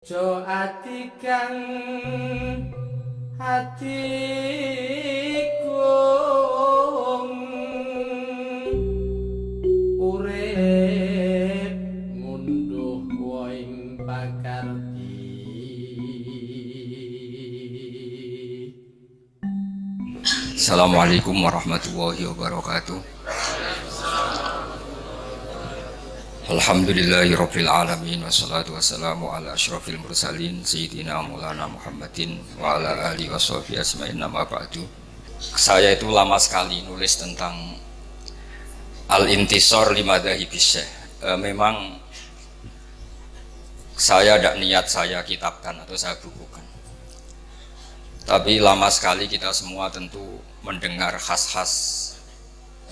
Jo atikan hatiku urip ngunduh woing pakarti. Assalamualaikum warahmatullahi wabarakatuh. Alhamdulillahirabbil alamin wassalatu wassalamu ala asyrafil mursalin sayyidina maulana Muhammadin wa ala alihi washabihi asma'in nama ba'du. Saya itu lama sekali nulis tentang al-intisar li madzhabis syekh. Memang saya tidak niat saya kitabkan atau saya bukukan. Tapi lama sekali kita semua tentu mendengar khas-khas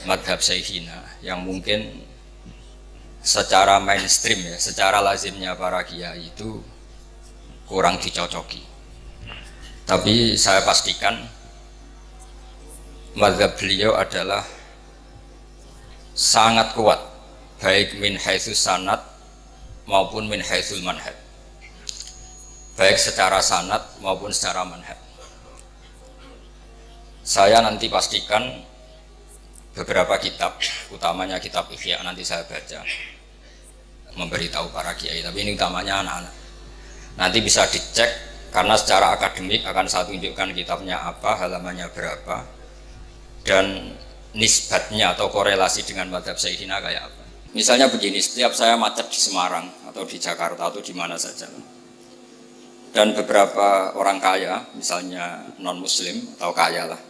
madhab syekhina yang mungkin secara mainstream ya, secara lazimnya para kiai itu kurang dicocoki. Tapi saya pastikan madhab beliau adalah sangat kuat, baik min haitsus sanad maupun min haitsul manhaj, baik secara sanad maupun secara manhaj. Saya nanti pastikan beberapa kitab, utamanya kitab Ihya nanti saya baca, memberitahu para kiai, tapi ini utamanya anak-anak. Nanti bisa dicek karena secara akademik akan saya tunjukkan kitabnya apa, halamannya berapa, dan nisbatnya atau korelasi dengan madhab syekhina kayak apa. Misalnya begini, setiap saya macet di Semarang atau di Jakarta atau di mana saja, dan beberapa orang kaya, misalnya non muslim atau kaya lah,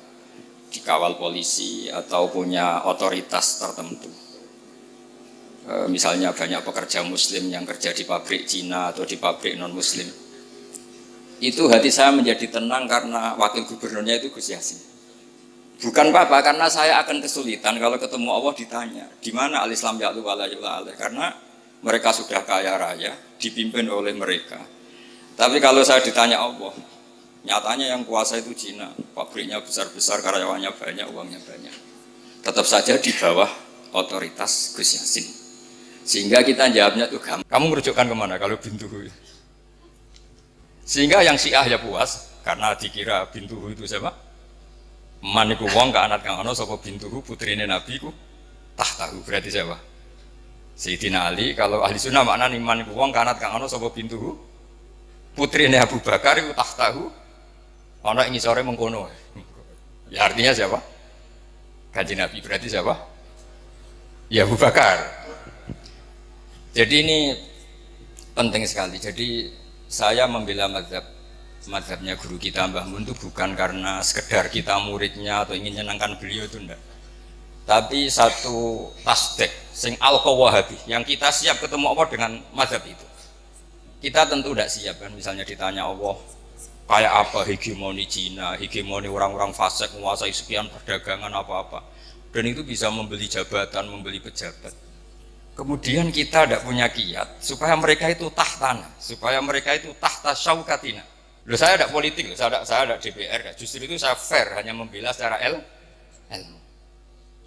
dikawal polisi atau punya otoritas tertentu, misalnya banyak pekerja muslim yang kerja di pabrik Cina atau di pabrik non muslim, itu hati saya menjadi tenang karena wakil gubernurnya itu Gus Yasin. Bukan apa-apa, karena saya akan kesulitan kalau ketemu Allah ditanya di mana al-Islam ya'lu wa la yu'la alaih, karena mereka sudah kaya raya dipimpin oleh mereka. Tapi kalau saya ditanya Allah, nyatanya yang kuasa itu Cina, pabriknya besar-besar, karyawannya banyak, uangnya banyak. Tetap saja di bawah otoritas Gus Yasin. Sehingga kita jawabnya tuh gampang. Kamu merujukkan kemana kalau Bintuhu? Sehingga yang Syiah ya puas, karena dikira Bintuhu itu siapa? Maniku wong ke anak kang ana sapa Bintuhu putrine Nabi ku tahtahu, berarti siapa? Sayyidina Ali. Kalau ahli sunnah maknane maniku wong ke anak kang ana sapa Bintuhu putrine Abu Bakar ku tahtahu. Ana ing ngisore mengkono. Ya artinya siapa? Kanjeng Nabi, berarti siapa? Ya Abu Bakar. Jadi ini penting sekali. Jadi saya membela madhabnya guru kita Mbah Mun itu bukan karena sekedar kita muridnya atau ingin menyenangkan beliau, itu enggak. Tapi satu tasdek sing al-Wahabi yang kita siap ketemu Allah dengan madhab itu. Kita tentu tidak siap kan, misalnya ditanya Allah kayak apa hegemoni Cina, hegemoni orang-orang fasik menguasai sekian perdagangan apa-apa, dan itu bisa membeli jabatan, membeli pejabat. Kemudian kita tidak punya kiat supaya mereka itu tahtana, supaya mereka itu tahta syaukatina. Loh, saya tidak politik, saya tidak DPR, justru itu saya fair, hanya membela secara ilmu.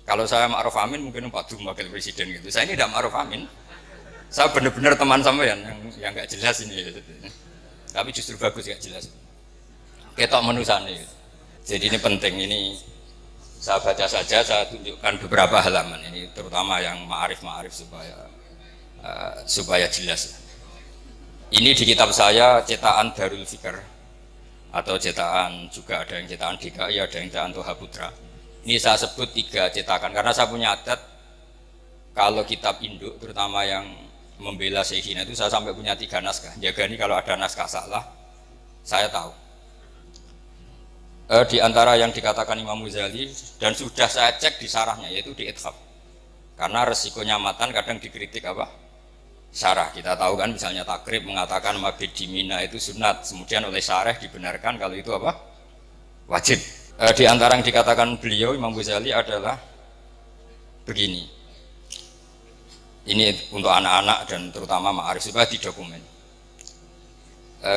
Kalau saya Ma'ruf Amin mungkin Pak Dum wakil presiden gitu. Saya ini tidak Ma'ruf Amin, saya benar-benar teman sampean yang nggak jelas ini. Tapi justru bagus nggak jelas. Ketok menusane. Jadi ini penting, ini saya baca saja, saya tunjukkan beberapa halaman ini, terutama yang ma'arif supaya jelas. Ini di kitab saya cetakan Darul Fikr atau cetakan, juga ada yang cetakan DKI, ada yang cetakan Toha Putra. Ini saya sebut 3 cetakan karena saya punya adat kalau kitab induk terutama yang membela syekhina itu saya sampai punya 3 naskah. Jaga ini kalau ada naskah salah saya tahu. Di antara yang dikatakan Imam Ghazali dan sudah saya cek di sarahnya, yaitu di Ithaf. Karena resikonya matan kadang dikritik apa? Syarah. Kita tahu kan, misalnya Takrib mengatakan mabit di Mina itu sunat, kemudian oleh syarah dibenarkan kalau itu apa? Wajib. Di antara yang dikatakan beliau Imam Ghazali adalah begini. Ini untuk anak-anak dan terutama ma'arif supaya di dokumen.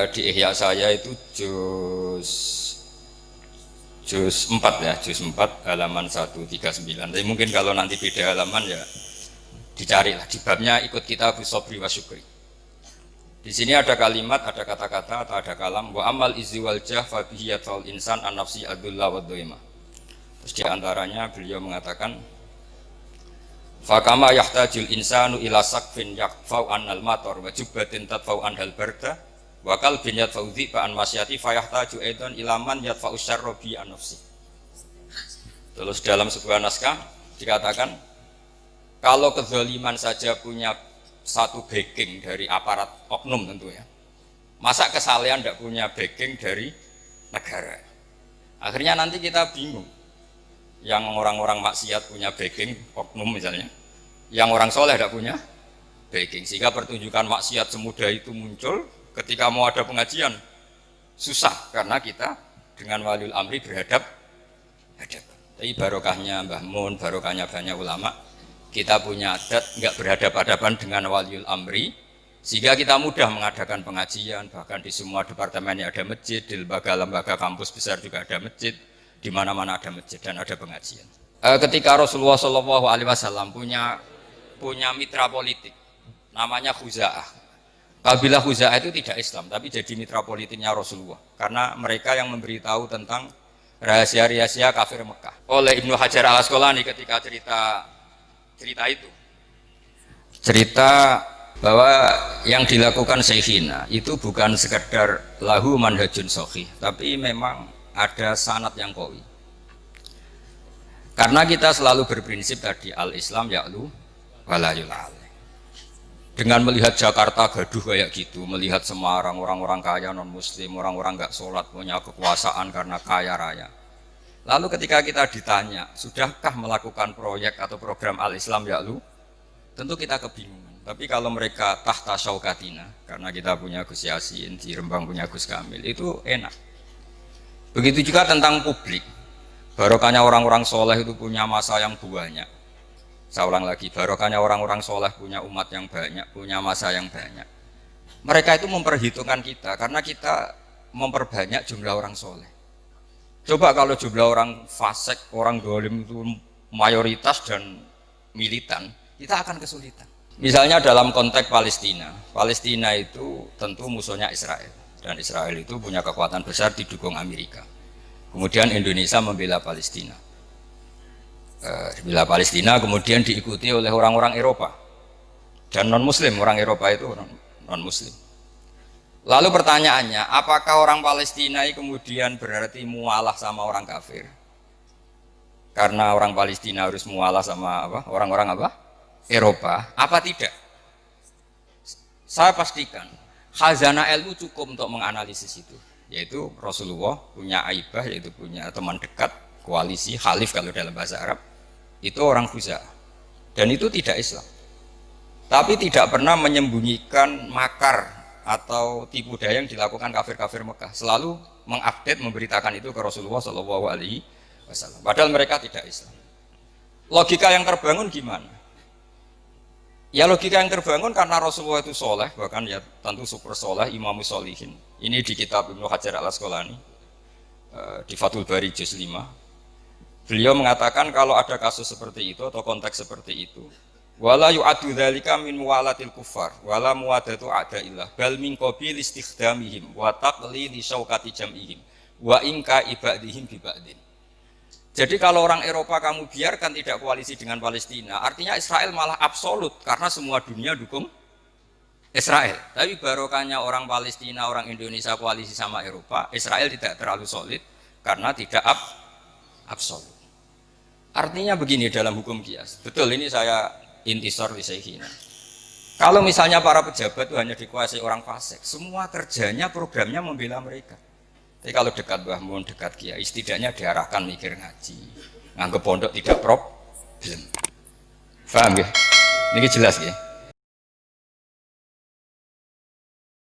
Di Ihya saya itu juz 4 ya, juz 4 halaman 139. Tapi mungkin kalau nanti beda halaman ya dicarilah, di babnya ikut kitab Sobri wa Syukri. Di sini ada kalimat, ada kata-kata atau ada kalam wa amal izzi wal jah fa bihi yatul insan an nafsi adulla wa dhaima. Terus di antaranya beliau mengatakan fakama yahtajul insanu ila saqfin yakfau anal mator wa jubbatin tadfau anhal barda wa qalbin yadfau dhiba an masyati fayahtaju aidan ila man yadfau syarra bi an nafsi. Terus dalam sebuah naskah dikatakan kalau kezaliman saja punya satu backing dari aparat oknum tentu ya. Masa kesalahan tidak punya backing dari negara? Akhirnya nanti kita bingung. Yang orang-orang maksiat punya backing oknum misalnya, yang orang soleh tidak punya backing, sehingga pertunjukan maksiat semudah itu muncul ketika mau ada pengajian susah karena kita dengan waliul amri berhadapan. Tapi barokahnya Mbah Mun, barokahnya banyak ulama, kita punya adat nggak berhadapan-hadapan dengan waliul amri, sehingga kita mudah mengadakan pengajian. Bahkan di semua departemen ada masjid, di lembaga-lembaga kampus besar juga ada masjid, di mana-mana ada masjid dan ada pengajian. Ketika Rasulullah SAW punya mitra politik, namanya Khuza'ah. Kabilah Khuza'ah itu tidak Islam, tapi jadi mitra politiknya Rasulullah, karena mereka yang memberitahu tentang rahasia-rahasia kafir Mekah. Oleh Ibnu Hajar al Asqalani ketika cerita bahwa yang dilakukan Syekhina itu bukan sekedar lahu manhajun sahih, tapi memang ada sanad yang qawi. Karena kita selalu berprinsip tadi al-Islam ya'lu wala yul'al. Dengan melihat Jakarta gaduh kayak gitu, melihat Semarang orang-orang kaya non muslim, orang-orang enggak sholat, punya kekuasaan karena kaya raya. Lalu ketika kita ditanya, sudahkah melakukan proyek atau program al-Islam ya'lu? Tentu kita kebingungan. Tapi kalau mereka tahta syaukatina, karena kita punya Gus Yasin, di Rembang punya Gus Kamil, itu enak. Begitu juga tentang publik. Barokahnya orang-orang soleh itu punya masa yang banyak. Saya ulang lagi, barokahnya orang-orang soleh punya umat yang banyak, punya masa yang banyak. Mereka itu memperhitungkan kita, karena kita memperbanyak jumlah orang soleh. Coba kalau jumlah orang fasik, orang dolim itu mayoritas dan militan, kita akan kesulitan. Misalnya dalam konteks Palestina, Palestina itu tentu musuhnya Israel, dan Israel itu punya kekuatan besar didukung Amerika. Kemudian Indonesia membela Palestina, bela Palestina kemudian diikuti oleh orang-orang Eropa dan non Muslim. Orang Eropa itu non Muslim. Lalu pertanyaannya, apakah orang Palestina kemudian berarti mualah sama orang kafir? Karena orang Palestina harus mualah sama apa? Orang-orang apa? Eropa. Apa tidak? Saya pastikan khazanah ilmu cukup untuk menganalisis itu. Yaitu Rasulullah punya aibah, yaitu punya teman dekat, koalisi, khalif kalau dalam bahasa Arab. Itu orang Khuza'ah. Dan itu tidak Islam. Tapi tidak pernah menyembunyikan makar atau tipu daya yang dilakukan kafir-kafir Mekah, selalu mengupdate, memberitakan itu ke Rasulullah SAW. Padahal mereka tidak Islam. Logika yang terbangun gimana? Ya logika yang terbangun karena Rasulullah itu soleh, bahkan ya tentu super soleh, imamus solihin. Ini di kitab Ibnu Hajar al Asqalani, di Fathul Bari juz 5. Beliau mengatakan kalau ada kasus seperti itu atau konteks seperti itu, wala yu'addu dzalika min muwalatil kufar wala muwadatu a'daillah bal min qabil istikhdamihim wa taqlili syaukati jam'ihim wa inka ibadihim bi ba'din. Jadi kalau orang Eropa kamu biarkan tidak koalisi dengan Palestina, artinya Israel malah absolut karena semua dunia dukung Israel. Tapi barokahnya orang Palestina, orang Indonesia koalisi sama Eropa, Israel tidak terlalu solid karena tidak absolut. Artinya begini dalam hukum qiyas. Betul, ini saya intisor lisaihina. Kalau misalnya para pejabat itu hanya dikuasai orang fasik, semua kerjanya, programnya membela mereka. Tapi kalau dekat Mbah Mun, dekat Kiai, setidaknya diarahkan mikir ngaji, nganggep pondok tidak problem. Paham ya? Ini jelas ya?